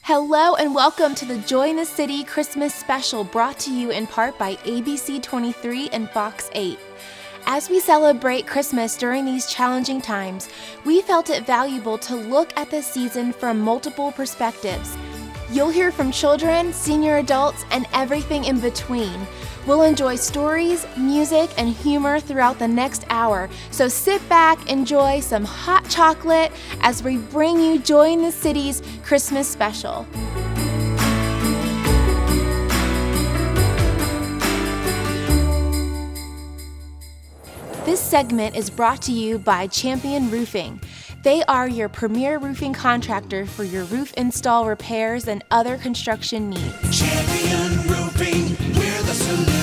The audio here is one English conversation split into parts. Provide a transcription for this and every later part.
Hello and welcome to the Joy in the City Christmas special, brought to you in part by ABC 23 and Fox 8. As we celebrate Christmas during these challenging times, we felt it valuable to look at the season from multiple perspectives. You'll hear from children, senior adults, and everything in between. We'll enjoy stories, music, and humor throughout the next hour, so sit back, enjoy some hot chocolate as we bring you Joy in the City's Christmas special. This segment is brought to you by Champion Roofing. They are your premier roofing contractor for your roof install, repairs, and other construction needs. Champion Roofing, we're the solution.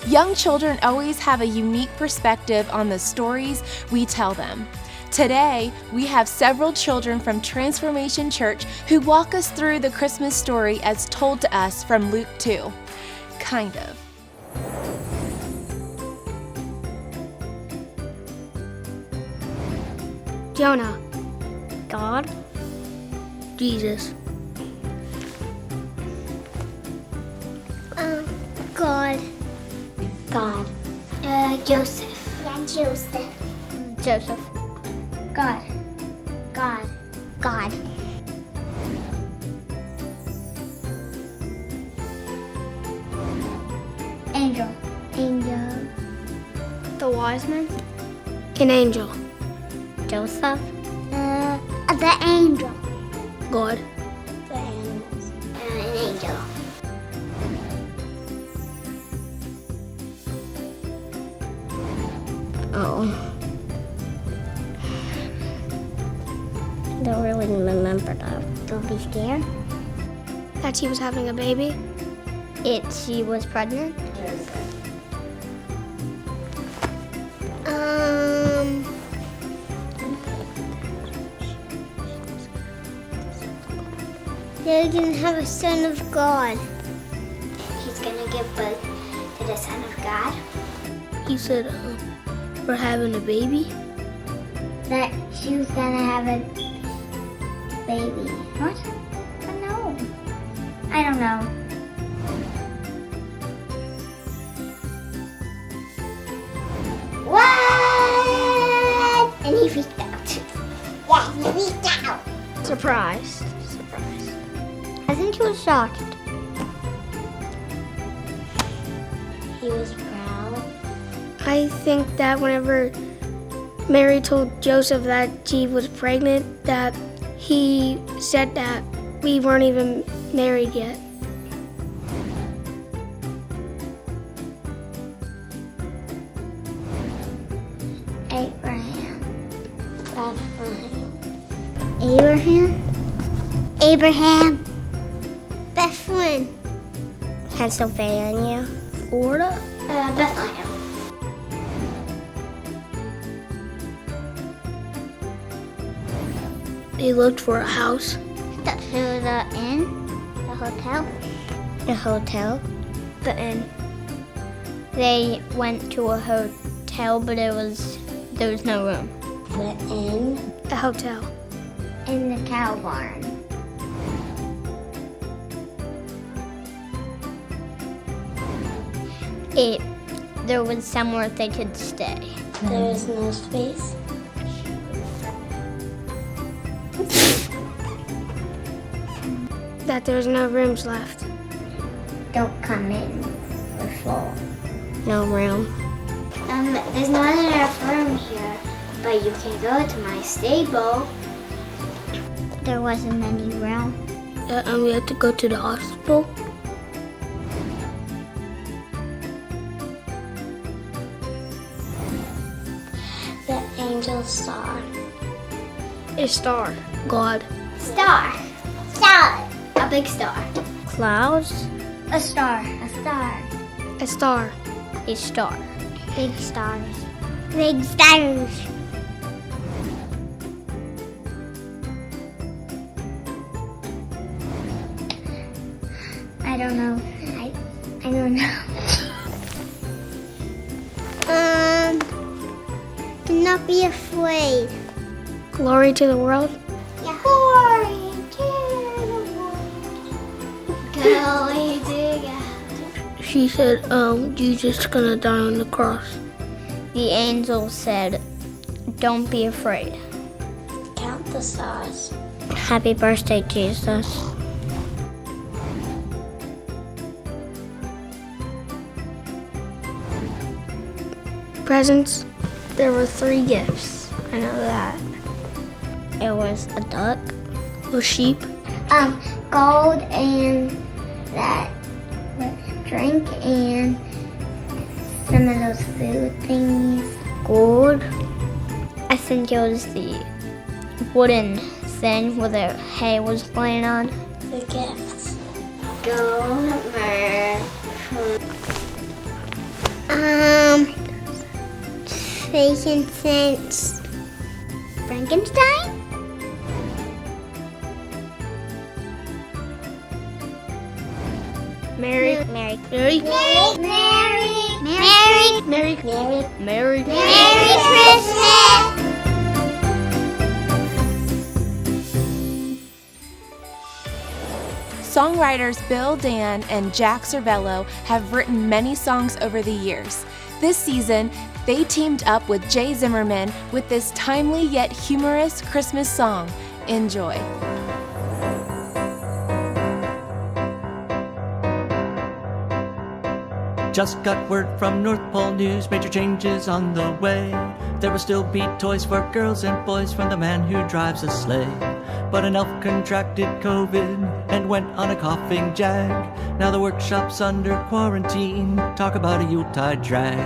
Young children always have a unique perspective on the stories we tell them. Today, we have several children from Transformation Church who walk us through the Christmas story as told to us from Luke 2. Kind of. Jonah. God. Jesus. God. God. Joseph. Yeah, Joseph. Joseph. God. God. God. Angel. Angel. The wise man. An angel. Joseph. The angel. God. The animals. An angel. Oh. Don't really remember that. Don't be scared. That she was having a baby. She was pregnant. They're gonna have a son of God. He's gonna give birth to the son of God. He said, we're having a baby. That she was gonna have a baby. What? But no. I don't know. What? And he freaked out. Yeah, he freaked out. Surprised. I think he was shocked. He was proud. I think that whenever Mary told Joseph that she was pregnant, that he said that we weren't even married yet. Abraham. Bethlehem. Pennsylvania. Florida? Bethlehem. They looked for a house. To the inn? The hotel? The hotel? The inn. They went to a hotel, but there was no room. The inn? The hotel. In the cow barn. There was somewhere they could stay. There was no space. That there was no rooms left. Don't come in. We're full. No room. There's not enough room here, but you can go to my stable. There wasn't any room. We had to go to the hospital. The angel star. A star. God. Star. Star. A big star. Clouds. A star. A star. A star. A star. Big stars. Big stars. I don't know. I don't know. Do not be afraid. Glory to the world. Yeah. Glory to No, he did. She said, Jesus is gonna die on the cross. The angel said, don't be afraid. Count the stars. Happy birthday, Jesus. Presents. There were 3 gifts. I know that. It was a duck. A sheep. Gold and that drink and some of those food things. Gold. I think it was the wooden thing where the hay was laying on. The gifts. Gold, frankincense. Frankenstein? Mary. Mary. Mary. Mary. Mary. Mary. Merry Christmas! Songwriters Bill Dan and Jack Cervello have written many songs over the years. This season, they teamed up with Jay Zimmerman with this timely yet humorous Christmas song. Enjoy. Just got word from North Pole News, major changes on the way. There will still be toys for girls and boys from the man who drives a sleigh. But an elf contracted COVID and went on a coughing jag. Now the workshop's under quarantine, talk about a Yuletide drag.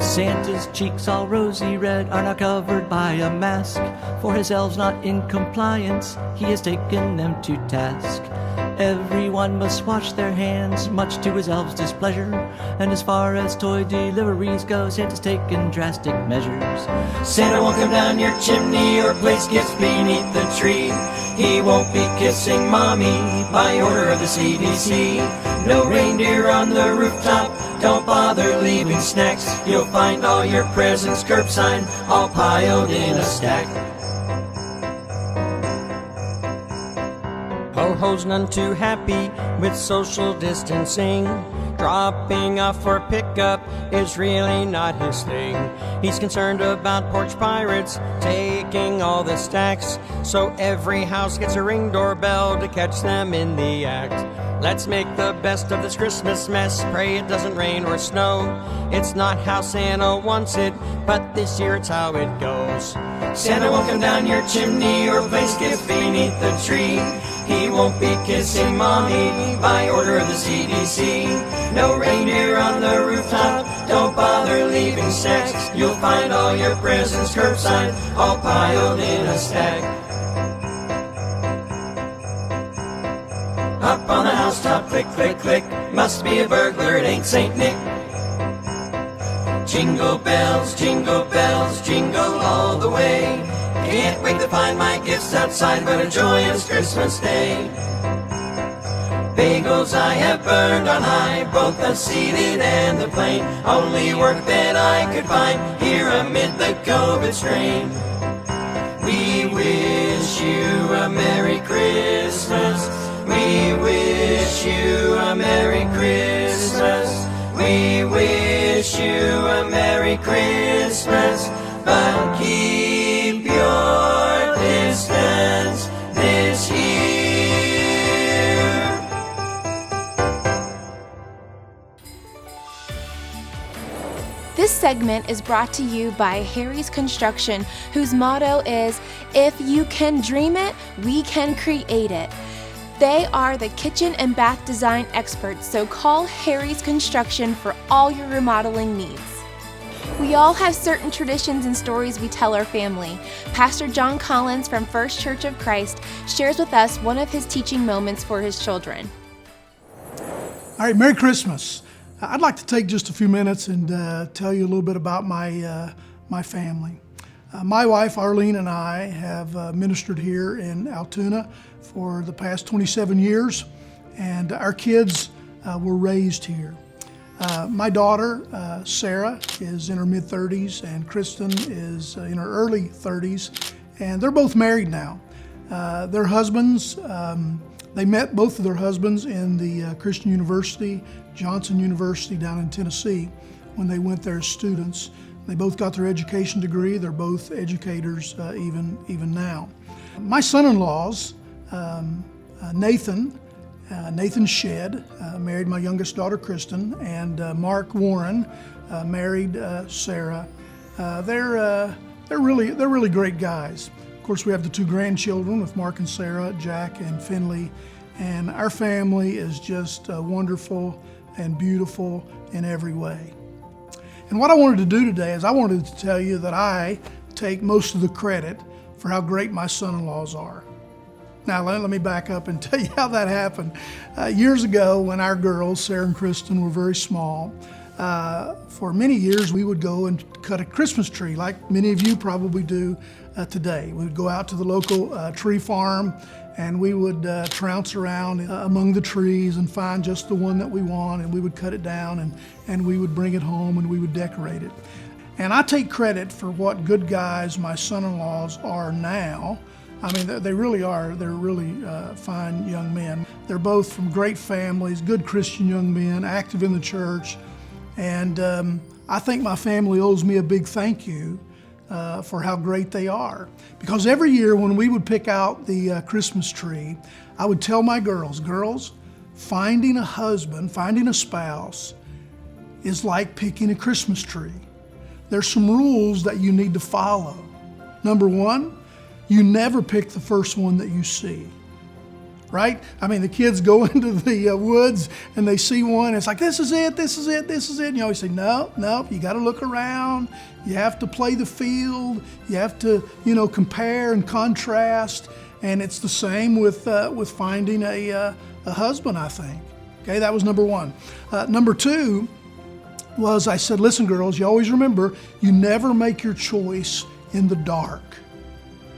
Santa's cheeks all rosy red are now covered by a mask. For his elves not in compliance, he has taken them to task. Everyone must wash their hands, much to his elves' displeasure. And as far as toy deliveries go, Santa's taken drastic measures. Santa won't come down your chimney or place gifts beneath the tree. He won't be kissing mommy by order of the CDC. No reindeer on the rooftop, don't bother leaving snacks. You'll find all your presents curbside, all piled in a stack. Ho-ho's none too happy with social distancing. Dropping off for pickup is really not his thing. He's concerned about porch pirates taking all the stacks, so every house gets a ring doorbell to catch them in the act. Let's make the best of this Christmas mess, pray it doesn't rain or snow. It's not how Santa wants it, but this year it's how it goes. Santa won't come down your chimney or place gifts beneath the tree. He won't be kissing mommy by order of the CDC. No reindeer on the rooftop, don't bother leaving snacks. You'll find all your presents curbside, all piled in a stack. Up on the housetop, click, click, click. Must be a burglar, it ain't St. Nick. Jingle bells, jingle all the way. Can't wait to find my gifts outside, but a joyous Christmas day. Bagels I have burned on high, both the seated and the plain. Only work that I could find here amid the COVID strain. We wish you a Merry Christmas. We wish you a Merry Christmas. We wish you a Merry Christmas, but keep your distance this year. This segment is brought to you by Harry's Construction, whose motto is, "If you can dream it, we can create it." They are the kitchen and bath design experts, so call Harry's Construction for all your remodeling needs. We all have certain traditions and stories we tell our family. Pastor John Collins from First Church of Christ shares with us one of his teaching moments for his children. All right, Merry Christmas. I'd like to take just a few minutes and tell you a little bit about my family. My wife Arlene and I have ministered here in Altoona for the past 27 years, and our kids were raised here. My daughter Sarah is in her mid-30s, and Kristen is in her early 30s, and they're both married now. Their husbands, they met both of their husbands in the Christian University, Johnson University down in Tennessee, when they went there as students. They both got their education degree. They're both educators even now. My son-in-laws, Nathan Shedd, married my youngest daughter, Kristen, and Mark Warren married Sarah. They're really great guys. Of course, we have the 2 grandchildren with Mark and Sarah, Jack and Finley, and our family is just wonderful and beautiful in every way. And what I wanted to do today is I wanted to tell you that I take most of the credit for how great my son-in-laws are. Now, let me back up and tell you how that happened. Years ago, when our girls, Sarah and Kristen, were very small, for many years we would go and cut a Christmas tree, like many of you probably do today. We would go out to the local tree farm, and we would trounce around among the trees and find just the one that we want, and we would cut it down and we would bring it home and we would decorate it. And I take credit for what good guys my son-in-laws are now. I mean, they really are. They're really fine young men. They're both from great families, good Christian young men, active in the church. And I think my family owes me a big thank you for how great they are. Because every year when we would pick out the Christmas tree, I would tell my girls, finding a husband, finding a spouse is like picking a Christmas tree. There's some rules that you need to follow. Number 1, you never pick the first one that you see, right? I mean, the kids go into the woods and they see one, and it's like, this is it, this is it, this is it. And you always say, no, you got to look around. You have to play the field. You have to, compare and contrast. And it's the same with finding a husband, I think. Okay, that was number 1. Number 2 was I said, listen, girls, you always remember, you never make your choice in the dark.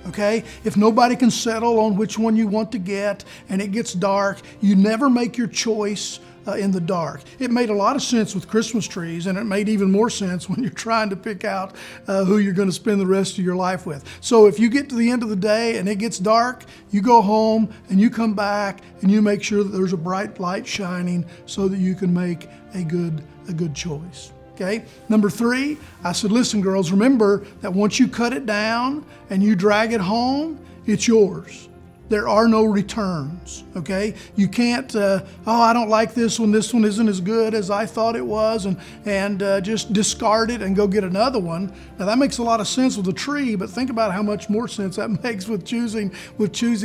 Okay? If nobody can settle on which one you want to get and it gets dark, you never make your choice in the dark. It made a lot of sense with Christmas trees, and it made even more sense when you're trying to pick out who you're going to spend the rest of your life with. So if you get to the end of the day and it gets dark, you go home and you come back and you make sure that there's a bright light shining so that you can make a good choice. Okay. Number 3, I said, listen, girls, remember that once you cut it down and you drag it home, it's yours. There are no returns, okay? You can't, I don't like this one isn't as good as I thought it was, and just discard it and go get another one. Now that makes a lot of sense with a tree, but think about how much more sense that makes with choosing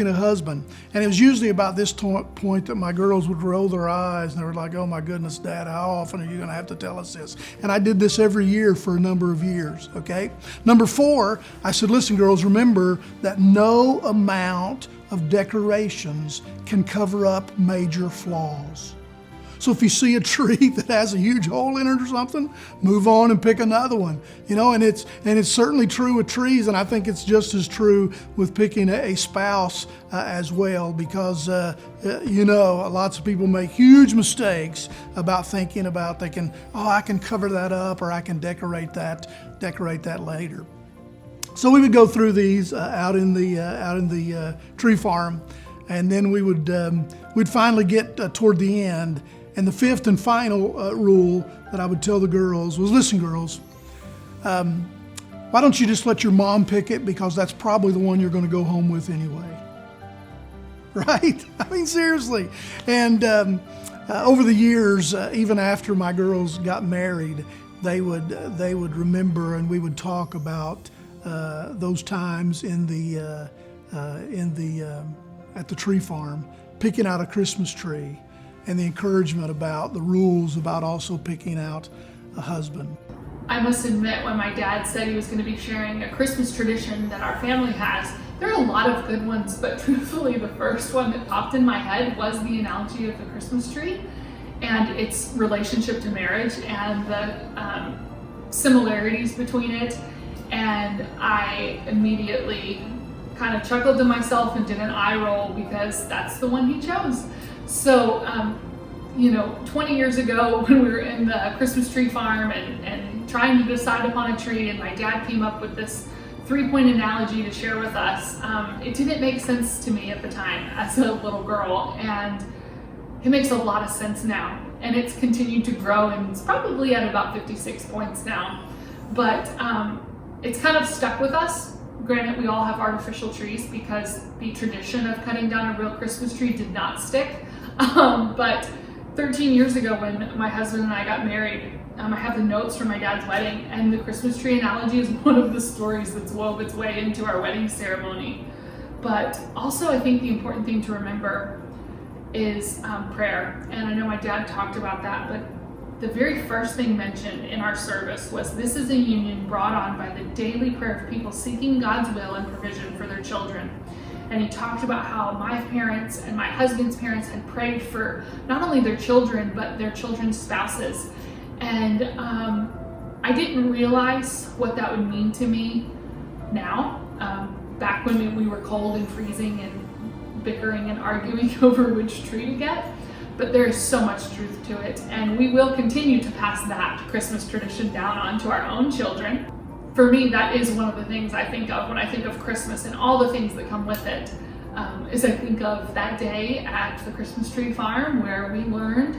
a husband. And it was usually about this point that my girls would roll their eyes and they were like, oh my goodness, Dad, how often are you gonna have to tell us this? And I did this every year for a number of years, okay? Number 4, I said, listen, girls, remember that no amount of decorations can cover up major flaws. So if you see a tree that has a huge hole in it or something, move on and pick another one. And it's certainly true with trees, and I think it's just as true with picking a spouse as well, because lots of people make huge mistakes about thinking about I can cover that up, or I can decorate that later. So we would go through these out in the tree farm, and then we'd finally get toward the end. And the 5th and final rule that I would tell the girls was, listen, girls, why don't you just let your mom pick it, because that's probably the one you're going to go home with anyway, right? I mean, seriously. And over the years, even after my girls got married, they would remember, and we would talk about those times at the tree farm, picking out a Christmas tree, and the encouragement about the rules about also picking out a husband. I must admit, when my dad said he was going to be sharing a Christmas tradition that our family has, there are a lot of good ones, but truthfully the first one that popped in my head was the analogy of the Christmas tree and its relationship to marriage and the similarities between it. And I immediately kind of chuckled to myself and did an eye roll, because that's the one he chose. So, 20 years ago when we were in the Christmas tree farm and trying to decide upon a tree, and my dad came up with this 3-point analogy to share with us. It didn't make sense to me at the time as a little girl, and it makes a lot of sense now. And it's continued to grow, and it's probably at about 56 points now. But it's kind of stuck with us. Granted, we all have artificial trees because the tradition of cutting down a real Christmas tree did not stick. But 13 years ago when my husband and I got married, I have the notes from my dad's wedding, and the Christmas tree analogy is one of the stories that's wove its way into our wedding ceremony. But also, I think the important thing to remember is prayer. And I know my dad talked about that, but the very first thing mentioned in our service was this is a union brought on by the daily prayer of people seeking God's will and provision for their children. And he talked about how my parents and my husband's parents had prayed for not only their children, but their children's spouses. And I didn't realize what that would mean to me now. Back when we were cold and freezing and bickering and arguing over which tree to get. But there is so much truth to it, and we will continue to pass that Christmas tradition down on to our own children. For me, that is one of the things I think of when I think of Christmas and all the things that come with it, is I think of that day at the Christmas Tree Farm where we learned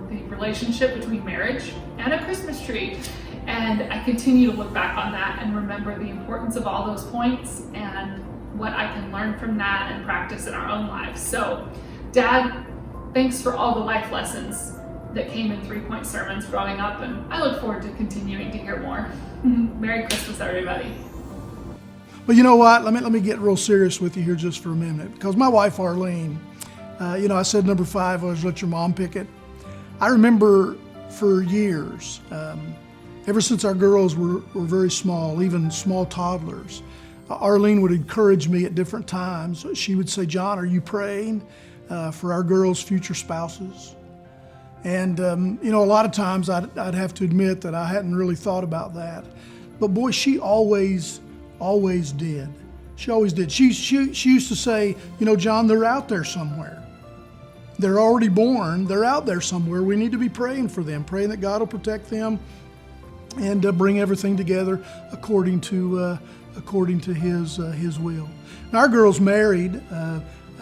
the relationship between marriage and a Christmas tree. And I continue to look back on that and remember the importance of all those points and what I can learn from that and practice in our own lives. So, Dad, thanks for all the life lessons that came in 3-point sermons growing up, and I look forward to continuing to hear more. Merry Christmas, everybody. Well, you know what? Let me get real serious with you here just for a minute, because my wife Arlene, I said number 5 was let your mom pick it. I remember for years, ever since our girls were very small, even small toddlers, Arlene would encourage me at different times. She would say, John, are you praying for our girls' future spouses? And, a lot of times I'd have to admit that I hadn't really thought about that. But boy, she always did. She always did. She used to say, John, they're out there somewhere. They're already born. They're out there somewhere. We need to be praying for them, praying that God will protect them and bring everything together according to His will. Now, our girls married.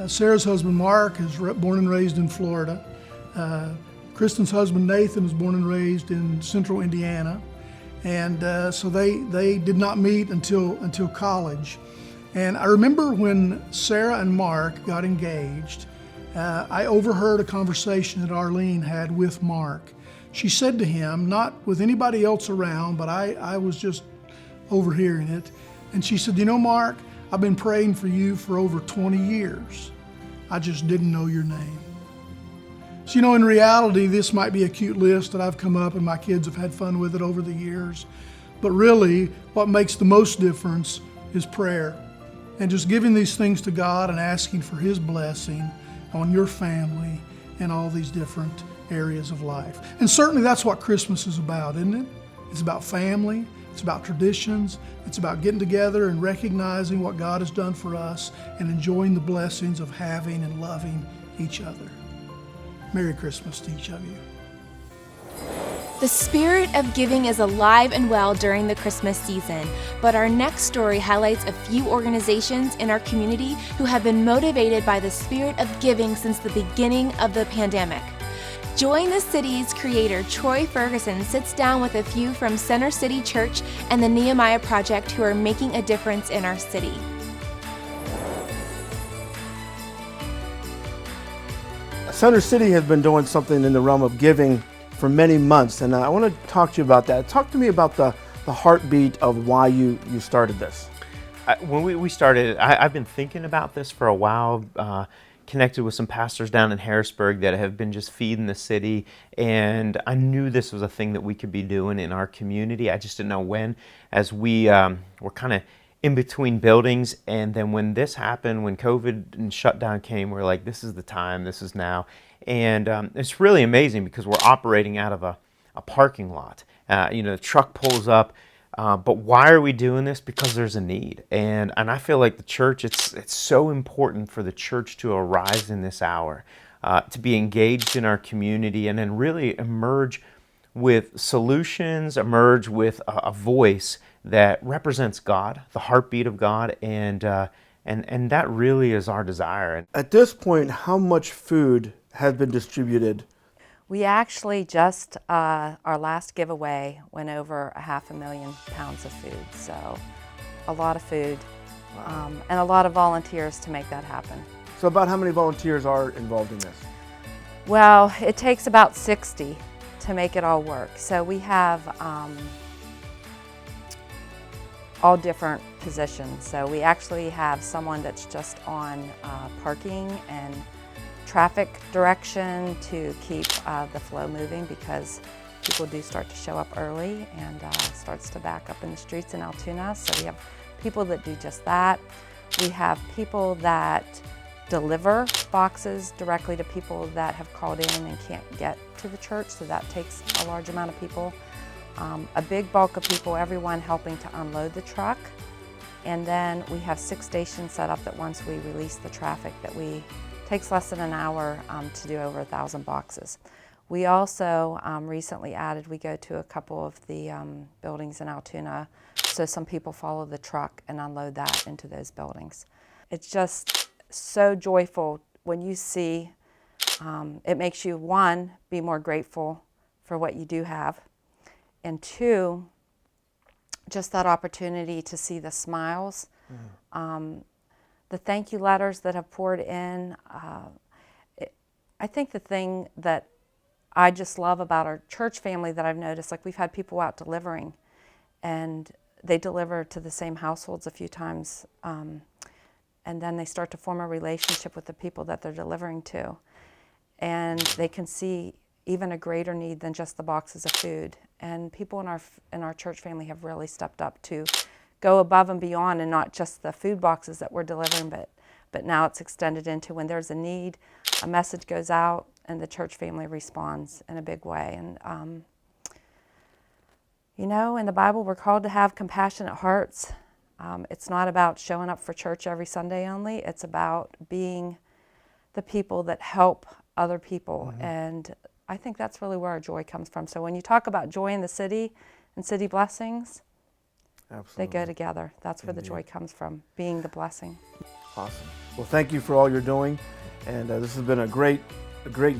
Sarah's husband, Mark, is born and raised in Florida. Kristen's husband, Nathan, was born and raised in central Indiana. And so they did not meet until college. And I remember when Sarah and Mark got engaged, I overheard a conversation that Arlene had with Mark. She said to him, not with anybody else around, but I was just overhearing it. And she said, Mark, I've been praying for you for over 20 years. I just didn't know your name. So, in reality, this might be a cute list that I've come up and my kids have had fun with it over the years. But really, what makes the most difference is prayer. And just giving these things to God and asking for His blessing on your family and all these different areas of life. And certainly that's what Christmas is about, isn't it? It's about family. It's about traditions. It's about getting together and recognizing what God has done for us and enjoying the blessings of having and loving each other. Merry Christmas to each of you. The spirit of giving is alive and well during the Christmas season, but our next story highlights a few organizations in our community who have been motivated by the spirit of giving since the beginning of the pandemic. Join the City's creator, Troy Ferguson, sits down with a few from Center City Church and the Nehemiah Project who are making a difference in our city. Center City has been doing something in the realm of giving for many months, and I want to talk to you about that. Talk to me about the heartbeat of why you started this. When we started, I've been thinking about this for a while, connected with some pastors down in Harrisburg that have been just feeding the city, and I knew this was a thing that we could be doing in our community. I just didn't know when, as we were kind of in between buildings, and then when this happened, when COVID and shutdown came, we're like, this is the time, this is now. And it's really amazing because we're operating out of a parking lot. The truck pulls up, but why are we doing this? Because there's a need. And I feel like the church, it's so important for the church to arise in this hour, to be engaged in our community and then really emerge with solutions, emerge with a voice that represents God, the heartbeat of God, and that really is our desire. At this point, how much food has been distributed? We actually just, our last giveaway went over 500,000 pounds of food, so a lot of food. And a lot of volunteers to make that happen. So about how many volunteers are involved in this? Well, it takes about 60 to make it all work. So we have all different positions. So we actually have someone that's just on parking and traffic direction to keep the flow moving, because people do start to show up early and starts to back up in the streets in Altoona. So we have people that do just that. We have people that deliver boxes directly to people that have called in and can't get to the church, so that takes a large amount of people. A big bulk of people, everyone helping to unload the truck. And then we have 6 stations set up that once we release the traffic, takes less than an hour to do over 1,000 boxes. We also recently added, we go to a couple of the buildings in Altoona, so some people follow the truck and unload that into those buildings. It's just so joyful when you see, it makes you, one, be more grateful for what you do have, and two, just that opportunity to see the smiles, the thank you letters that have poured in. I think the thing that I just love about our church family that I've noticed, like we've had people out delivering, and they deliver to the same households a few times, and then they start to form a relationship with the people that they're delivering to, and they can see even a greater need than just the boxes of food. And people in our church family have really stepped up to go above and beyond, and not just the food boxes that we're delivering, but now it's extended into when there's a need, a message goes out, and the church family responds in a big way. And you know, in the Bible, we're called to have compassionate hearts. It's not about showing up for church every Sunday only. It's about being the people that help other people. And I think that's really where our joy comes from. So when you talk about joy in the city and city blessings, Absolutely. they go together. That's where the joy comes from, being the blessing. Awesome. Well, thank you for all you're doing. And this has been a great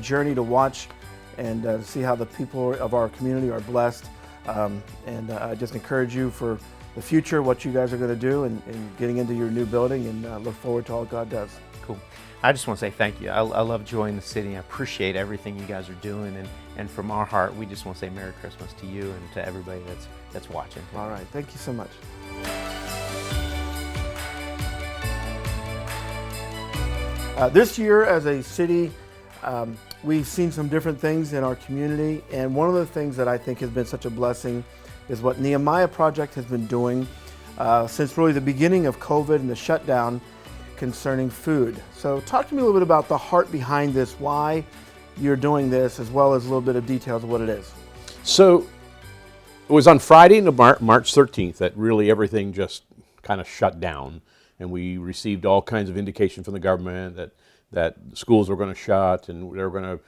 journey to watch and see how the people of our community are blessed. And I just encourage you for the future, what you guys are going to do and getting into your new building, and look forward to all God does. Cool. I just want to say thank you. I love Joy in the City. I appreciate everything you guys are doing, and from our heart, we just want to say Merry Christmas to you and to everybody that's watching. All right. Thank you so much. This year as a city, we've seen some different things in our community, and one of the things that I think has been such a blessing is what Nehemiah Project has been doing since really the beginning of COVID and the shutdown concerning food. So talk to me a little bit about the heart behind this, why you're doing this, as well as a little bit of details of what it is. So it was on Friday, March 13th, that really everything just kind of shut down, and we received all kinds of indication from the government that schools were going to shut and they were going to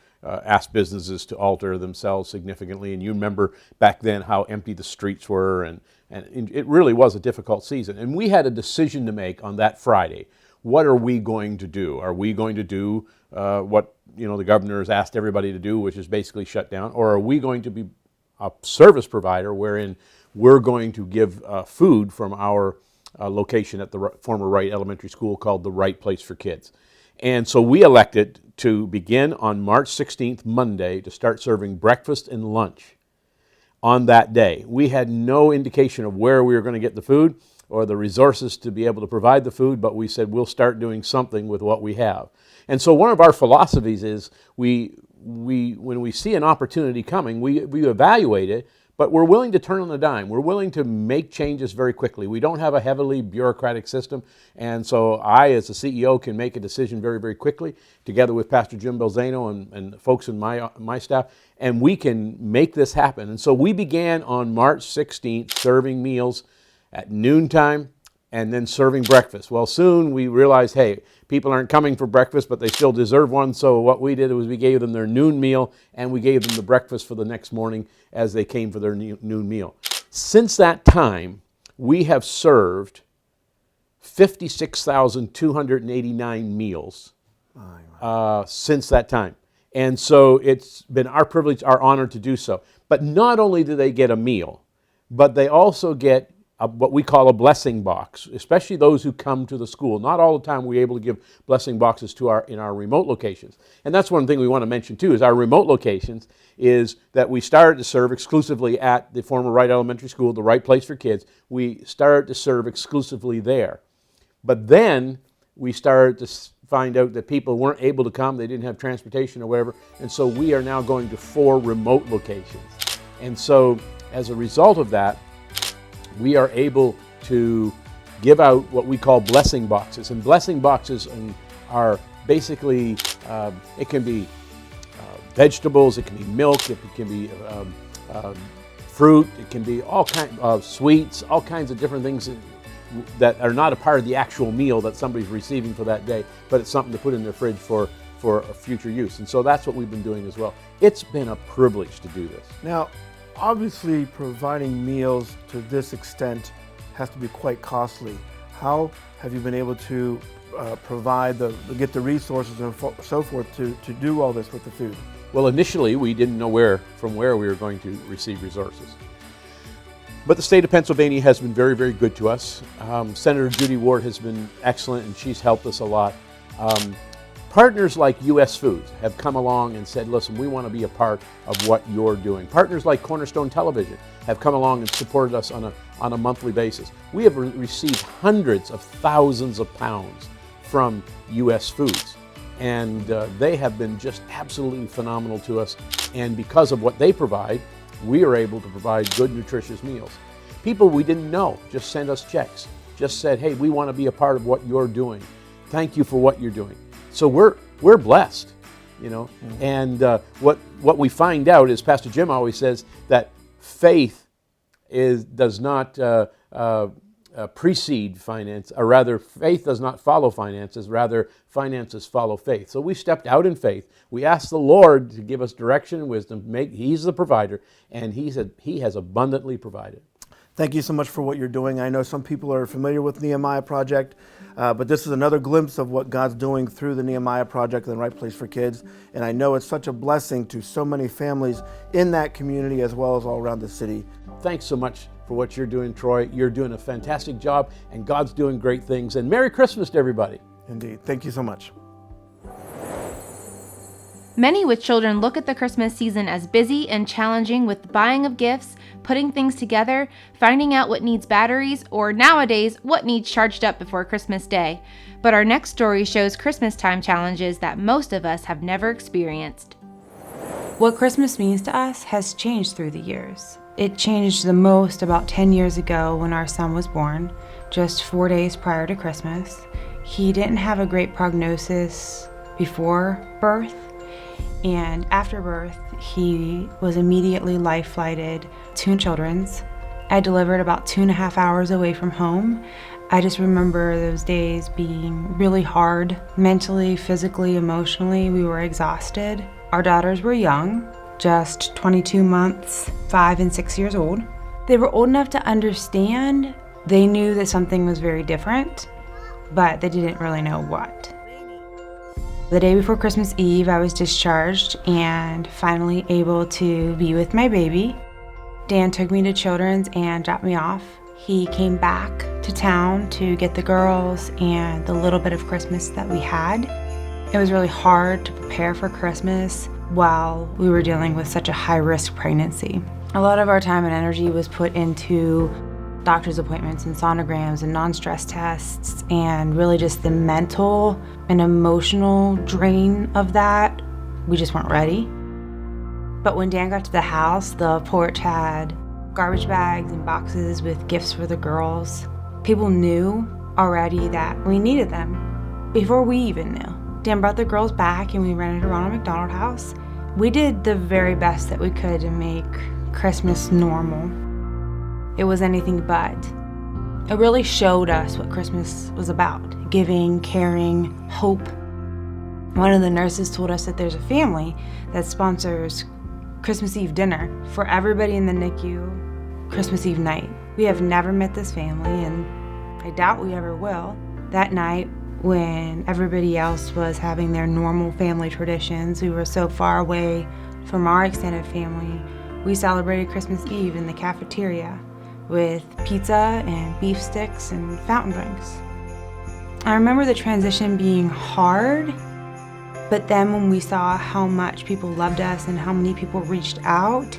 ask businesses to alter themselves significantly. And you remember back then how empty the streets were, and it really was a difficult season. And we had a decision to make on that Friday. What are we going to do? Are we going to do what the governor has asked everybody to do, which is basically shut down, or are we going to be a service provider wherein we're going to give food from our location at the former Wright Elementary School called the Wright Place for Kids? And so we elected to begin on March 16th, Monday, to start serving breakfast and lunch on that day. We had no indication of where we were going to get the food or the resources to be able to provide the food, but we said we'll start doing something with what we have. And so one of our philosophies is when we see an opportunity coming, we evaluate it, but we're willing to turn on a dime. We're willing to make changes very quickly. We don't have a heavily bureaucratic system, and so I, as the CEO, can make a decision very, very quickly, together with Pastor Jim Belzano and folks in my staff, and we can make this happen. And so we began on March 16th serving meals at noontime and then serving breakfast. Well, soon we realized, hey, people aren't coming for breakfast, but they still deserve one. So what we did was we gave them their noon meal, and we gave them the breakfast for the next morning as they came for their noon meal. Since that time, we have served 56,289 meals since that time. And so it's been our privilege, our honor to do so. But not only do they get a meal, but they also get what we call a blessing box, especially those who come to the school. Not all the time we're able to give blessing boxes in our remote locations. And that's one thing we want to mention too, is our remote locations is that we started to serve exclusively at the former Wright Elementary School, the Right Place for Kids. We started to serve exclusively there. But then we started to find out that people weren't able to come, they didn't have transportation or whatever, and so we are now going to 4 remote locations. And so as a result of that, we are able to give out what we call blessing boxes. And blessing boxes are basically, it can be vegetables, it can be milk, it can be fruit, it can be all kinds of sweets, all kinds of different things that are not a part of the actual meal that somebody's receiving for that day, but it's something to put in their fridge for a future use. And so that's what we've been doing as well. It's been a privilege to do this. Now, obviously providing meals to this extent has to be quite costly. How have you been able to get the resources and so forth to do all this with the food? Well, initially we didn't know from where we were going to receive resources. But the state of Pennsylvania has been very, very good to us. Senator Judy Ward has been excellent, and she's helped us a lot. Partners like U.S. Foods have come along and said, listen, we want to be a part of what you're doing. Partners like Cornerstone Television have come along and supported us on a monthly basis. We have received hundreds of thousands of pounds from U.S. Foods, and they have been just absolutely phenomenal to us. And because of what they provide, we are able to provide good, nutritious meals. People we didn't know just sent us checks, just said, hey, we want to be a part of what you're doing. Thank you for what you're doing. So we're blessed, you know. Mm-hmm. And what we find out is, Pastor Jim always says that faith does not precede finance, or rather faith does not follow finances, rather finances follow faith. So we stepped out in faith. We asked the Lord to give us direction and wisdom. He's the provider, and He has abundantly provided. Thank you so much for what you're doing. I know some people are familiar with Nehemiah Project, but this is another glimpse of what God's doing through the Nehemiah Project and the Right Place for Kids. And I know it's such a blessing to so many families in that community as well as all around the city. Thanks so much for what you're doing, Troy. You're doing a fantastic job, and God's doing great things. And Merry Christmas to everybody. Indeed. Thank you so much. Many with children look at the Christmas season as busy and challenging with the buying of gifts, putting things together, finding out what needs batteries, or nowadays, what needs charged up before Christmas Day. But our next story shows Christmas time challenges that most of us have never experienced. What Christmas means to us has changed through the years. It changed the most about 10 years ago when our son was born, just 4 days prior to Christmas. He didn't have a great prognosis before birth, and after birth, he was immediately life-flighted to Children's. I delivered about 2.5 hours away from home. I just remember those days being really hard, mentally, physically, emotionally. We were exhausted. Our daughters were young, just 22 months, 5 and 6 years old. They were old enough to understand. They knew that something was very different, but they didn't really know what. The day before Christmas Eve, I was discharged and finally able to be with my baby. Dan took me to Children's and dropped me off. He came back to town to get the girls and the little bit of Christmas that we had. It was really hard to prepare for Christmas while we were dealing with such a high-risk pregnancy. A lot of our time and energy was put into doctor's appointments and sonograms and non-stress tests, and really just the mental and emotional drain of that. We just weren't ready. But when Dan got to the house, the porch had garbage bags and boxes with gifts for the girls. People knew already that we needed them before we even knew. Dan brought the girls back and we rented a Ronald McDonald House. We did the very best that we could to make Christmas normal. It was anything but. It really showed us what Christmas was about: giving, caring, hope. One of the nurses told us that there's a family that sponsors Christmas Eve dinner for everybody in the NICU Christmas Eve night. We have never met this family, and I doubt we ever will. That night, when everybody else was having their normal family traditions, we were so far away from our extended family, we celebrated Christmas Eve in the cafeteria with pizza and beef sticks and fountain drinks. I remember the transition being hard, but then when we saw how much people loved us and how many people reached out,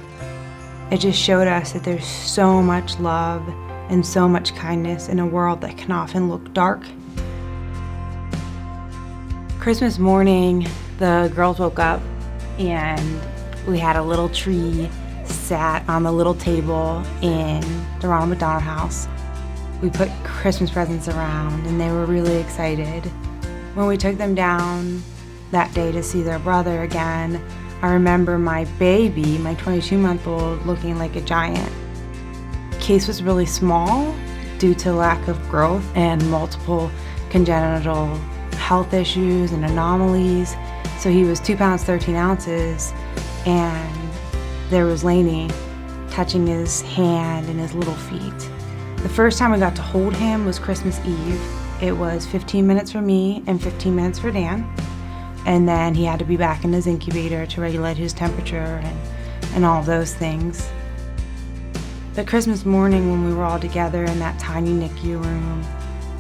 it just showed us that there's so much love and so much kindness in a world that can often look dark. Christmas morning, the girls woke up and we had a little tree sat on the little table in the Ronald McDonald House. We put Christmas presents around and they were really excited. When we took them down that day to see their brother again, I remember my baby, my 22-month-old, looking like a giant. Case was really small due to lack of growth and multiple congenital health issues and anomalies. So he was 2 pounds, 13 ounces, and there was Lainey touching his hand and his little feet. The first time we got to hold him was Christmas Eve. It was 15 minutes for me and 15 minutes for Dan. And then he had to be back in his incubator to regulate his temperature and all of those things. But Christmas morning when we were all together in that tiny NICU room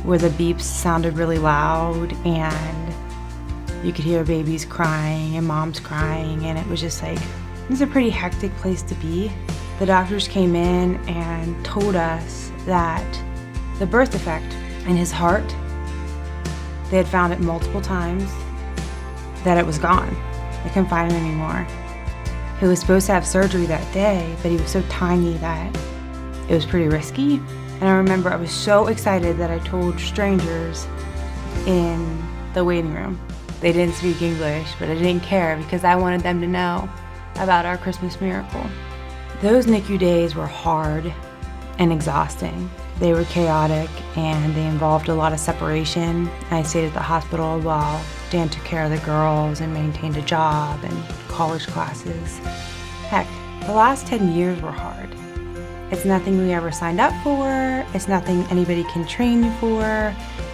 where the beeps sounded really loud and you could hear babies crying and moms crying, and it was just like, it was a pretty hectic place to be. The doctors came in and told us that the birth defect in his heart, they had found it multiple times, that it was gone. They couldn't find him anymore. He was supposed to have surgery that day, but he was so tiny that it was pretty risky. And I remember I was so excited that I told strangers in the waiting room. They didn't speak English, but I didn't care because I wanted them to know about our Christmas miracle. Those NICU days were hard and exhausting. They were chaotic and they involved a lot of separation. I stayed at the hospital while Dan took care of the girls and maintained a job and college classes. Heck, the last 10 years were hard. It's nothing we ever signed up for, it's nothing anybody can train you for,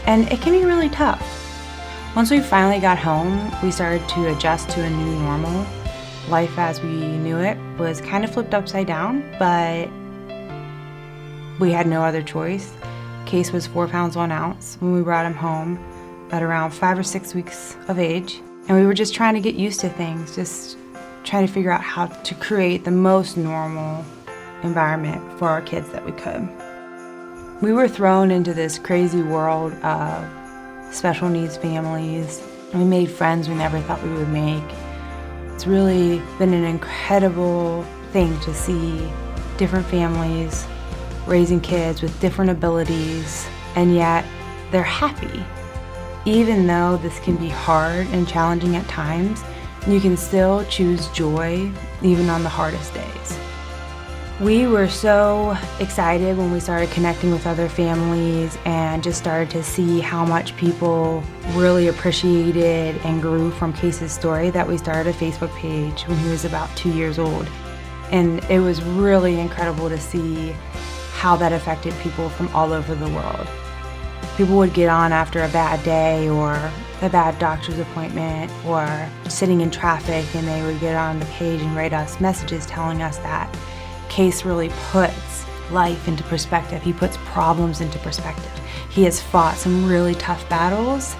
and it can be really tough. Once we finally got home, we started to adjust to a new normal. Life as we knew it was kind of flipped upside down, but we had no other choice. Case was 4 pounds 1 ounce when we brought him home at around 5 or 6 weeks of age. And we were just trying to get used to things, just trying to figure out how to create the most normal environment for our kids that we could. We were thrown into this crazy world of special needs families, and we made friends we never thought we would make. It's really been an incredible thing to see different families raising kids with different abilities, and yet they're happy. Even though this can be hard and challenging at times, you can still choose joy even on the hardest days. We were so excited when we started connecting with other families and just started to see how much people really appreciated and grew from Case's story that we started a Facebook page when he was about 2 years old. And it was really incredible to see how that affected people from all over the world. People would get on after a bad day or a bad doctor's appointment or sitting in traffic, and they would get on the page and write us messages telling us that Case really puts life into perspective. He puts problems into perspective. He has fought some really tough battles,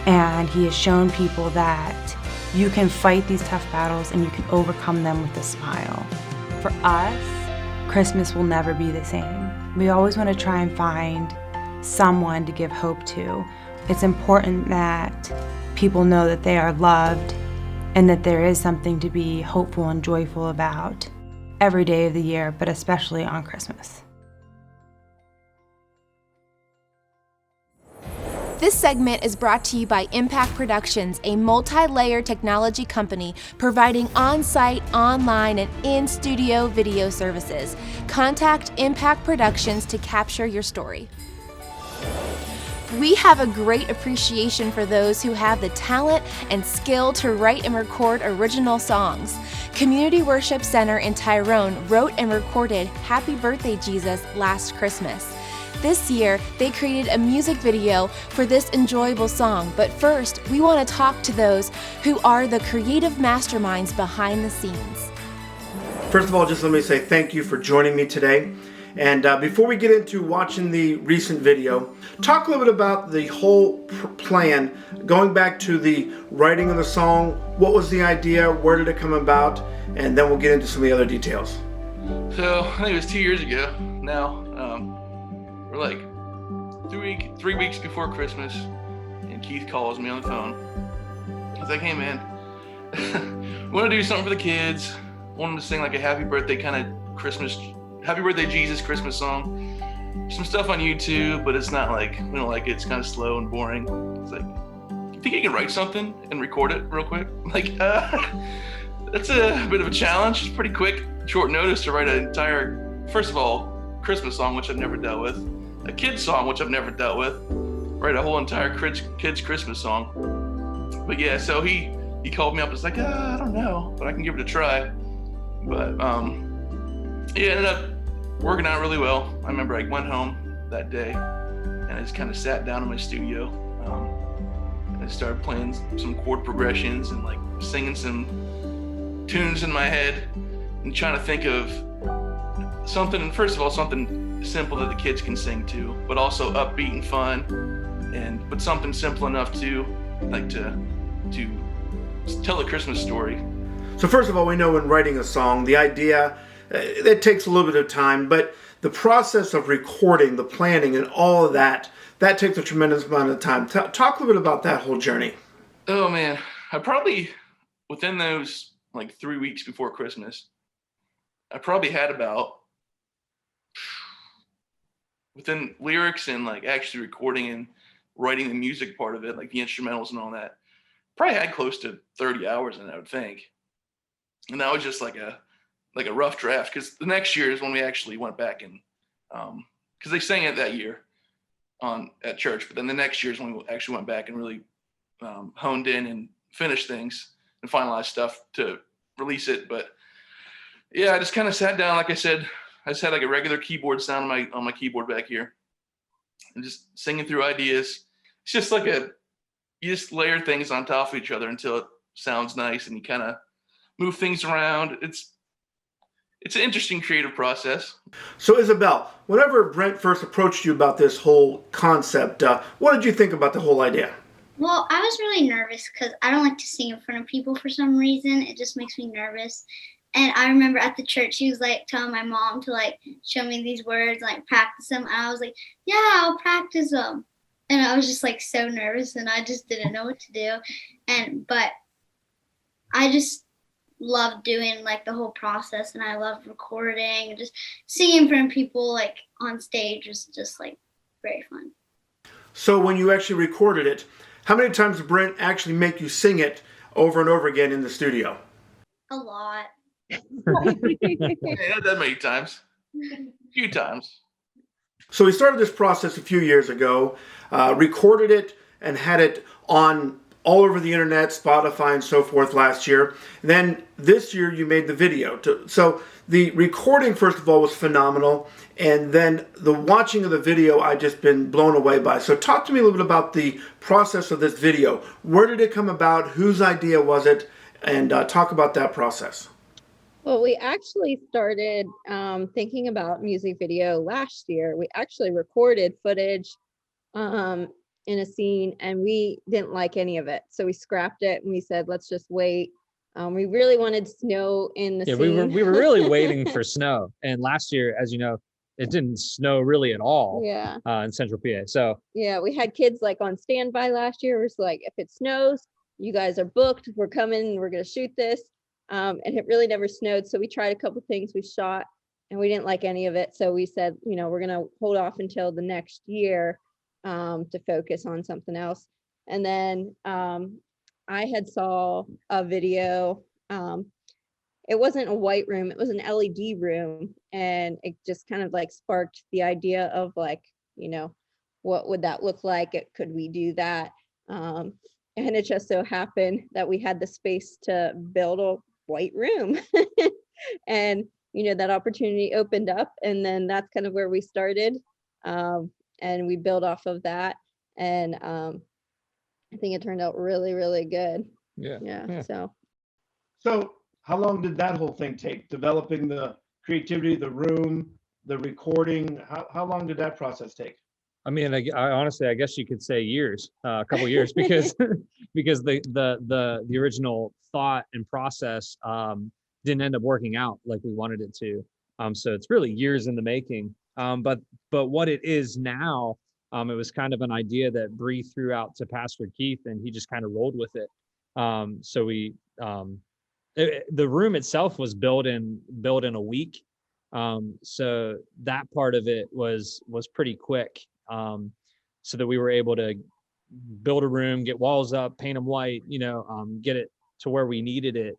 and he has shown people that you can fight these tough battles and you can overcome them with a smile. For us, Christmas will never be the same. We always want to try and find someone to give hope to. It's important that people know that they are loved and that there is something to be hopeful and joyful about every day of the year, but especially on Christmas. This segment is brought to you by Impact Productions, a multi-layer technology company providing on-site, online, and in-studio video services. Contact Impact Productions to capture your story. We have a great appreciation for those who have the talent and skill to write and record original songs. Community Worship Center in Tyrone wrote and recorded Happy Birthday Jesus last Christmas. This year, they created a music video for this enjoyable song, but first, we want to talk to those who are the creative masterminds behind the scenes. First of all, just let me say thank you for joining me today. And before we get into watching the recent video, talk a little bit about the whole plan, going back to the writing of the song. What was the idea? Where did it come about? And then we'll get into some of the other details. So I think it was 2 years ago now. We're like 3 weeks before Christmas, and Keith calls me on the phone. He's like, "Hey man, want to do something for the kids. Want them to sing like a happy birthday kind of Christmas, Happy Birthday Jesus Christmas song. Some stuff on YouTube, but it's not like, we don't like it. It's kind of slow and boring." It's like, "You think you can write something and record it real quick?" I'm like, that's a bit of a challenge. It's pretty quick, short notice to write an entire, first of all, Christmas song, which I've never dealt with, a kid's song, which I've never dealt with, write a whole entire kids Christmas song. But yeah, so he called me up. It's like, I don't know, but I can give it a try. But it ended up working out really well. I remember I went home that day and I just kind of sat down in my studio and I started playing some chord progressions and like singing some tunes in my head and trying to think of something, first of all, something simple that the kids can sing to, but also upbeat and fun, but something simple enough to tell a Christmas story. So first of all, we know when writing a song, the idea, it takes a little bit of time, but the process of recording, the planning, and all of that takes a tremendous amount of time. Talk a little bit about that whole journey. Oh man, I probably, within those like 3 weeks before Christmas, I probably had about, within lyrics and like actually recording and writing the music part of it, like the instrumentals and all that, probably had close to 30 hours in it, I would think. And that was just like a rough draft, because the next year is when we actually went back and, because they sang it that year at church, but then the next year is when we actually went back and really honed in and finished things and finalized stuff to release it. But yeah, I just kind of sat down, like I said, I just had like a regular keyboard sound on my keyboard back here and just singing through ideas. It's just like you just layer things on top of each other until it sounds nice and you kind of move things around. It's an interesting creative process. So Isabel, whenever Brent first approached you about this whole concept, what did you think about the whole idea? Well, I was really nervous because I don't like to sing in front of people for some reason. It just makes me nervous. And I remember at the church, she was like telling my mom to like show me these words, like practice them. And I was like, yeah, I'll practice them. And I was just like so nervous and I just didn't know what to do. But I just loved doing like the whole process, and I loved recording and just singing in front of people like on stage was just like very fun. So when you actually recorded it, how many times did Brent actually make you sing it over and over again in the studio? A lot. Yeah, not that many times. A few times. So we started this process a few years ago, recorded it and had it on all over the internet, Spotify and so forth last year. And then this year you made the video. So the recording, first of all, was phenomenal. And then the watching of the video, I've just been blown away by. So talk to me a little bit about the process of this video. Where did it come about? Whose idea was it? And talk about that process. Well, we actually started thinking about music video last year. We actually recorded footage in a scene and we didn't like any of it. So we scrapped it and we said, let's just wait. We really wanted snow in the scene. we were really waiting for snow. And last year, as you know, it didn't snow really at all in Central PA. So yeah, we had kids like on standby last year. It was like, if it snows, you guys are booked. We're coming, we're going to shoot this. And it really never snowed. So we tried a couple things we shot and we didn't like any of it. So we said, we're going to hold off until the next year to focus on something else. And then I had saw a video. It wasn't a white room, it was an LED room. And it just kind of like sparked the idea of like, what would that look like? Could we do that? And it just so happened that we had the space to build a white room. And, that opportunity opened up, and then that's kind of where we started. And we built off of that. And I think it turned out really, really good. Yeah. So how long did that whole thing take? Developing the creativity, the room, the recording? How long did that process take? I mean, I honestly, I guess you could say years, a couple years, because the original thought and process didn't end up working out like we wanted it to. So it's really years in the making. But what it is now, it was kind of an idea that Bree threw out to Pastor Keith, and he just kind of rolled with it. So the room itself was built in a week. So that part of it was pretty quick. So that we were able to build a room, get walls up, paint them white, get it to where we needed it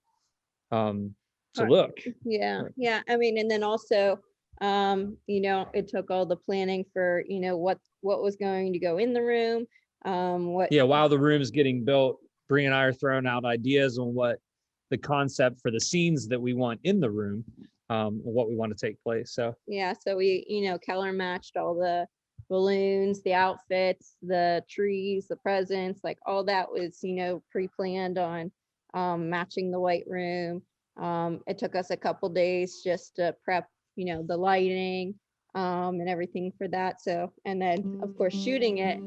to look. Yeah. I mean, and then also, it took all the planning for, what was going to go in the room. While the room's getting built, Bree and I are throwing out ideas on what the concept for the scenes that we want in the room, what we want to take place. So we, color matched all the balloons, the outfits, the trees, the presents, like all that was, pre-planned on matching the white room. It took us a couple days just to prep, the lighting and everything for that. So, and then of course shooting it,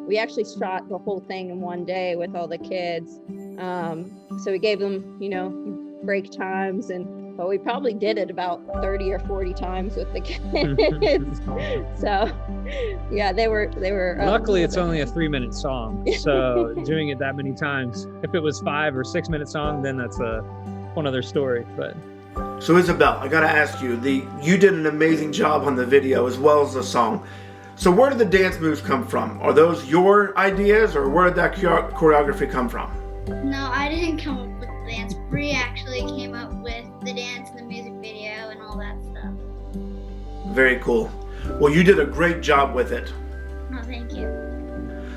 we actually shot the whole thing in one day with all the kids. So we gave them, break times, but we probably did it about 30 or 40 times with the kids. So yeah, they were luckily it's only a 3-minute song, so doing it that many times, if it was 5 or 6 minute song, then that's a one other story. But so Isabel, I gotta ask you, you did an amazing job on the video as well as the song. So where did the dance moves come from? Are those your ideas, or where did that choreography come from? No, I didn't come up with the dance. Bree actually came up with the dance and the music video and all that stuff. Very cool. Well, you did a great job with it. Oh, thank you.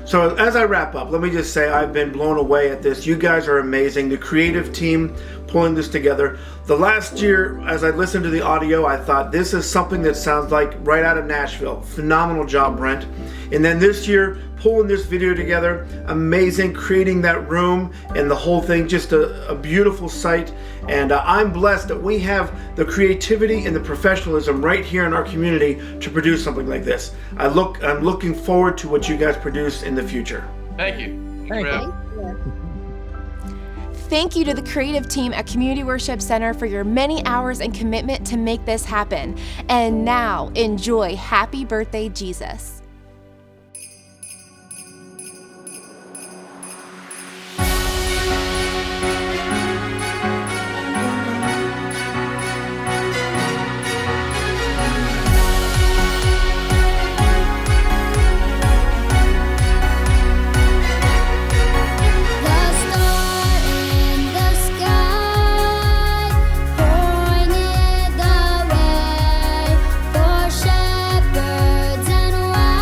So as I wrap up, let me just say I've been blown away at this. You guys are amazing. The creative team pulling this together. The last year, as I listened to the audio, I thought this is something that sounds like right out of Nashville. Phenomenal job, Brent. And then this year, pulling this video together, amazing, creating that room and the whole thing, just a beautiful sight. And I'm blessed that we have the creativity and the professionalism right here in our community to produce something like this. I'm looking forward to what you guys produce in the future. Thank you. Thank you. Thank you to the creative team at Community Worship Center for your many hours and commitment to make this happen. And now, enjoy Happy Birthday, Jesus. Shepherds and wives.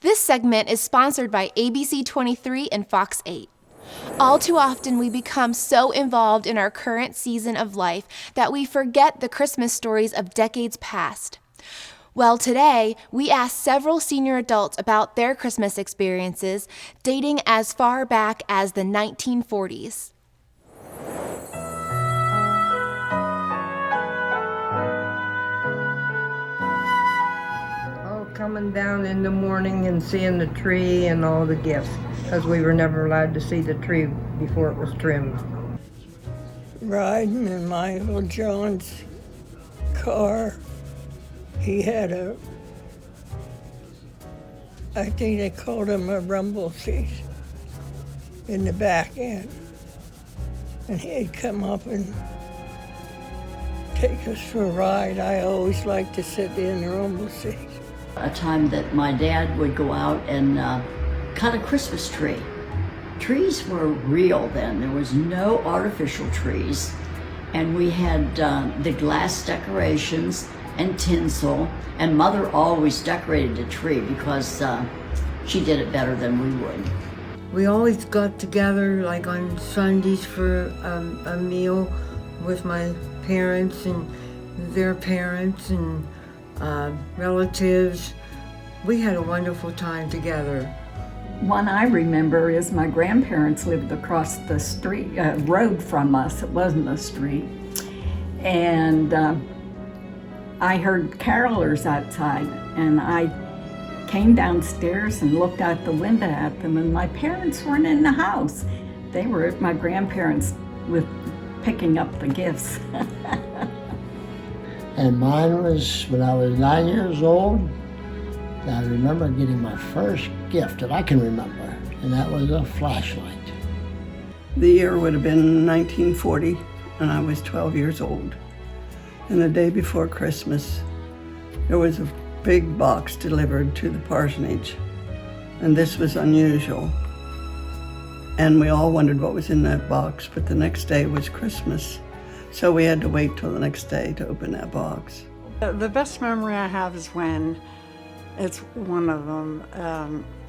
This segment is sponsored by ABC 23 and Fox 8. All too often, we become so involved in our current season of life that we forget the Christmas stories of decades past. Well, today, we asked several senior adults about their Christmas experiences, dating as far back as the 1940s. Coming down in the morning and seeing the tree and all the gifts, because we were never allowed to see the tree before it was trimmed. Riding in my Uncle John's car, he had I think they called him a rumble seat in the back end. And he'd come up and take us for a ride. I always liked to sit in the rumble seat. A time that my dad would go out and cut a Christmas tree. Trees were real then. There was no artificial trees. And we had the glass decorations and tinsel. And Mother always decorated the tree because she did it better than we would. We always got together like on Sundays for a meal with my parents and their parents and relatives. We had a wonderful time together. One I remember is my grandparents lived across the street, road from us. It wasn't a street. And I heard carolers outside, and I came downstairs and looked out the window at them, and my parents weren't in the house. They were at my grandparents with picking up the gifts. And mine was when I was 9 years old. I remember getting my first gift that I can remember, and that was a flashlight. The year would have been 1940, and I was 12 years old. And the day before Christmas, there was a big box delivered to the parsonage, and this was unusual. And we all wondered what was in that box, but the next day was Christmas. So we had to wait till the next day to open that box. The best memory I have is when, it's one of them,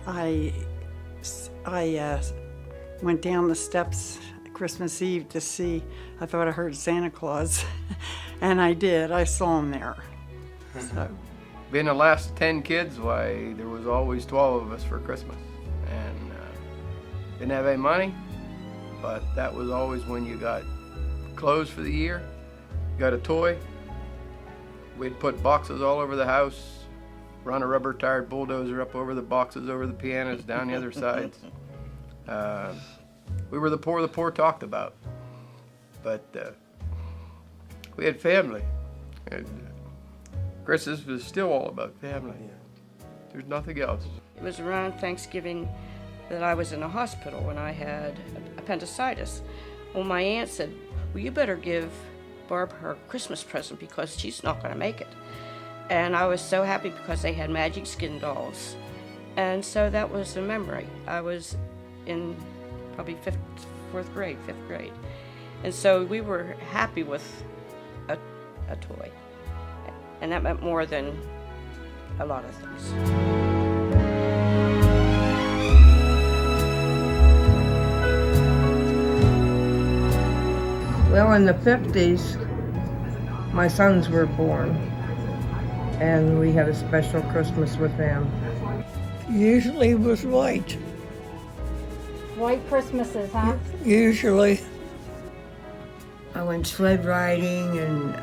I went down the steps Christmas Eve to see, I thought I heard Santa Claus, and I did, I saw him there. So. Being the last 10 kids, why, there was always 12 of us for Christmas. And didn't have any money, but that was always when you got clothes for the year, got a toy. We'd put boxes all over the house, run a rubber-tired bulldozer up over the boxes, over the pianos, down the other sides. We were the poor talked about. But we had family. And Christmas was still all about family. There's nothing else. It was around Thanksgiving that I was in a hospital when I had appendicitis. Well, my aunt said, well, you better give Barb her Christmas present because she's not going to make it. And I was so happy because they had magic skin dolls. And so that was a memory. I was in probably fifth grade. And so we were happy with a toy. And that meant more than a lot of things. Well, in the 50s, my sons were born, and we had a special Christmas with them. Usually it was white. White Christmases, huh? Usually. I went sled riding and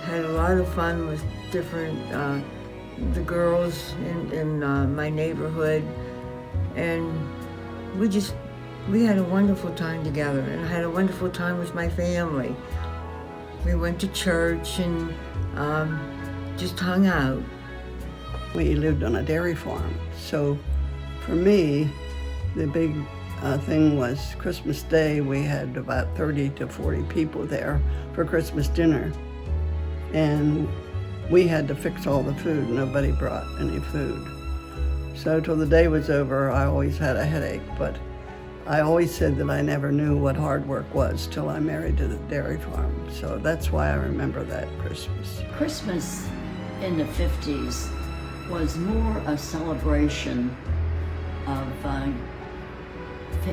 had a lot of fun with different, the girls in my neighborhood. And we had a wonderful time together, and I had a wonderful time with my family. We went to church and just hung out. We lived on a dairy farm, so for me, the big thing was Christmas Day. We had about 30 to 40 people there for Christmas dinner, and we had to fix all the food. Nobody brought any food. So till the day was over, I always had a headache, but I always said that I never knew what hard work was till I married to the dairy farm. So that's why I remember that Christmas. Christmas in the 50s was more a celebration of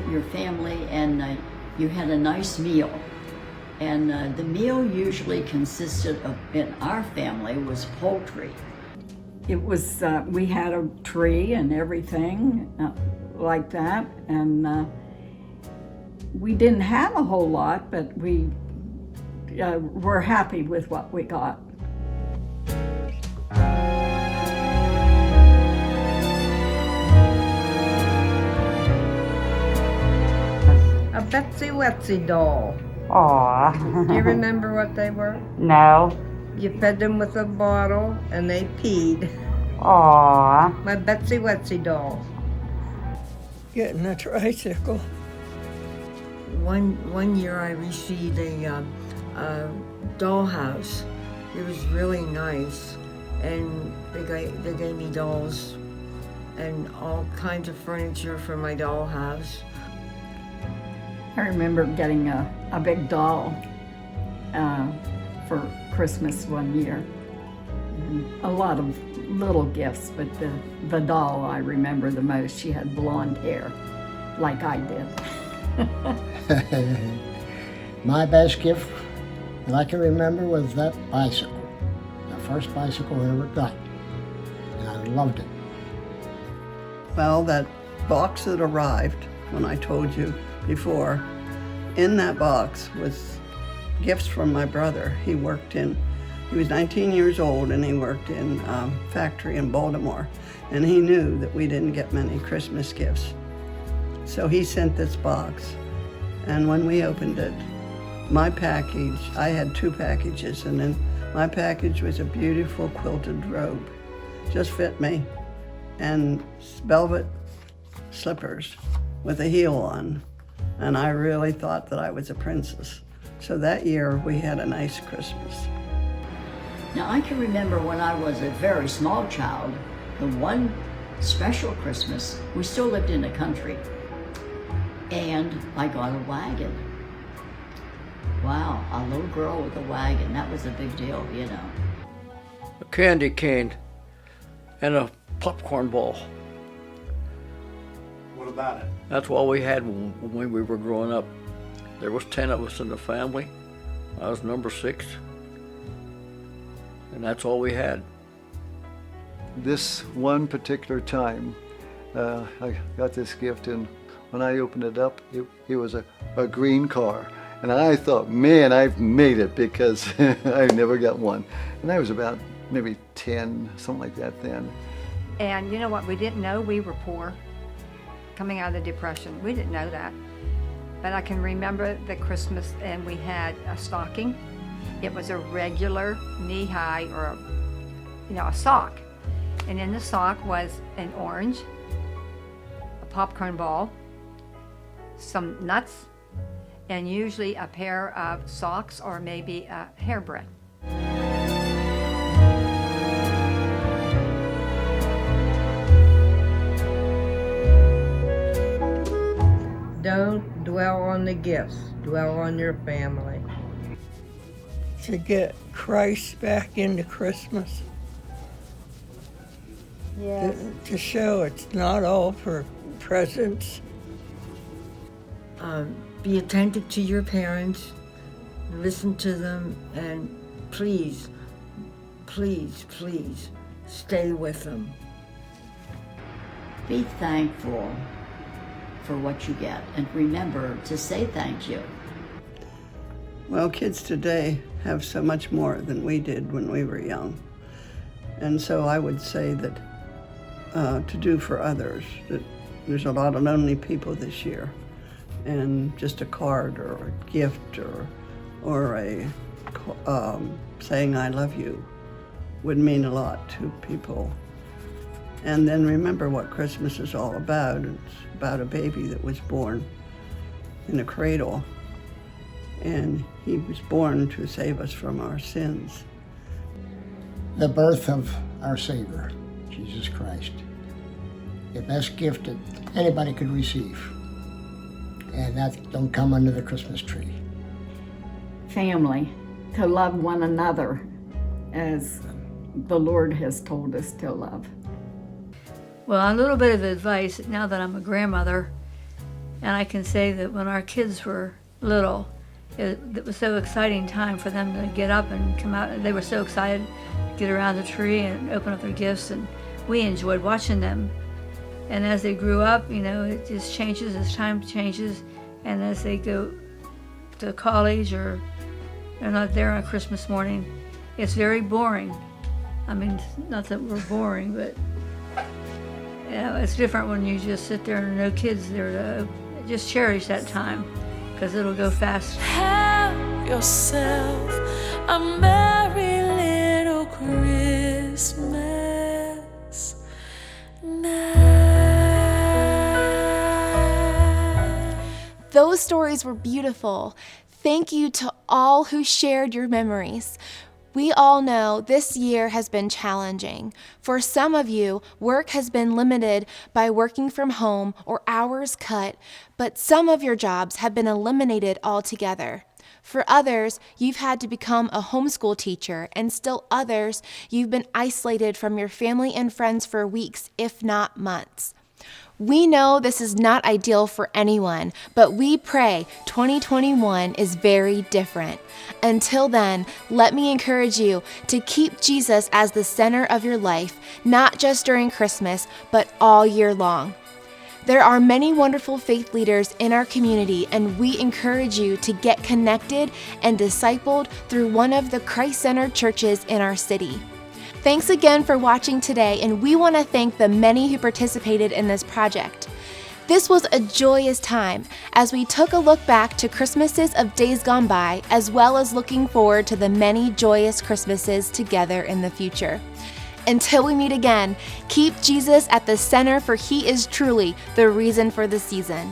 your family, and you had a nice meal. And the meal usually consisted of, in our family, was poultry. It was, we had a tree and everything like that, and we didn't have a whole lot, but we were happy with what we got. A Betsy Wetsy doll. Aw. Do you remember what they were? No. You fed them with a bottle and they peed. Aw. My Betsy Wetsy doll. Getting a tricycle. One year I received a dollhouse. It was really nice, and they gave me dolls and all kinds of furniture for my dollhouse. I remember getting a big doll for Christmas one year. And a lot of little gifts, but the doll I remember the most. She had blonde hair, like I did. My best gift that I can remember was that bicycle. The first bicycle I ever got. And I loved it. Well, that box that arrived when I told you before, in that box was gifts from my brother. He was 19 years old and he worked in a factory in Baltimore. And he knew that we didn't get many Christmas gifts. So he sent this box. And when we opened it, my package, I had 2 packages, and then my package was a beautiful quilted robe. Just fit me. And velvet slippers with a heel on. And I really thought that I was a princess. So that year we had a nice Christmas. Now I can remember when I was a very small child, the one special Christmas, we still lived in the country, and I got a wagon. Wow, a little girl with a wagon, that was a big deal, you know. A candy cane and a popcorn ball. What about it? That's all we had when we were growing up. There was 10 of us in the family. I was number 6. And that's all we had. This one particular time, I got this gift, and when I opened it up, it was a green car. And I thought, man, I've made it, because I never got one. And I was about maybe 10, something like that then. And you know what? We didn't know we were poor coming out of the Depression. We didn't know that. But I can remember the Christmas, and we had a stocking. It was a regular knee-high, or a sock. And in the sock was an orange, a popcorn ball, some nuts, and usually a pair of socks or maybe a hairbreadth. Don't dwell on the gifts, dwell on your family. To get Christ back into Christmas. Yes. To show it's not all for presents. Be attentive to your parents, listen to them, and please, please, please stay with them. Be thankful for what you get, and remember to say thank you. Well, kids today have so much more than we did when we were young. And so I would say that to do for others, that there's a lot of lonely people this year. And just a card or a gift or a saying I love you would mean a lot to people. And then remember what Christmas is all about. It's about a baby that was born in a cradle, and he was born to save us from our sins. The birth of our Savior, Jesus Christ. The best gift that anybody could receive. And that don't come under the Christmas tree. Family, to love one another as the Lord has told us to love. Well, a little bit of advice now that I'm a grandmother, and I can say that when our kids were little, it was so exciting time for them to get up and come out. They were so excited to get around the tree and open up their gifts, and we enjoyed watching them. And as they grew up, you know, it just changes as time changes, and as they go to college or they're not there on Christmas morning, it's very boring. I mean, not that we're boring, but you know, it's different when you just sit there and no kids there to just cherish that time, because it'll go fast. Have yourself a merry little Christmas night. Those stories were beautiful. Thank you to all who shared your memories. We all know this year has been challenging. For some of you, work has been limited by working from home or hours cut, but some of your jobs have been eliminated altogether. For others, you've had to become a homeschool teacher, and still others, you've been isolated from your family and friends for weeks, if not months. We know this is not ideal for anyone, but we pray 2021 is very different. Until then, let me encourage you to keep Jesus as the center of your life, not just during Christmas, but all year long. There are many wonderful faith leaders in our community, and we encourage you to get connected and discipled through one of the Christ-centered churches in our city. Thanks again for watching today, and we want to thank the many who participated in this project. This was a joyous time as we took a look back to Christmases of days gone by, as well as looking forward to the many joyous Christmases together in the future. Until we meet again, keep Jesus at the center, for he is truly the reason for the season.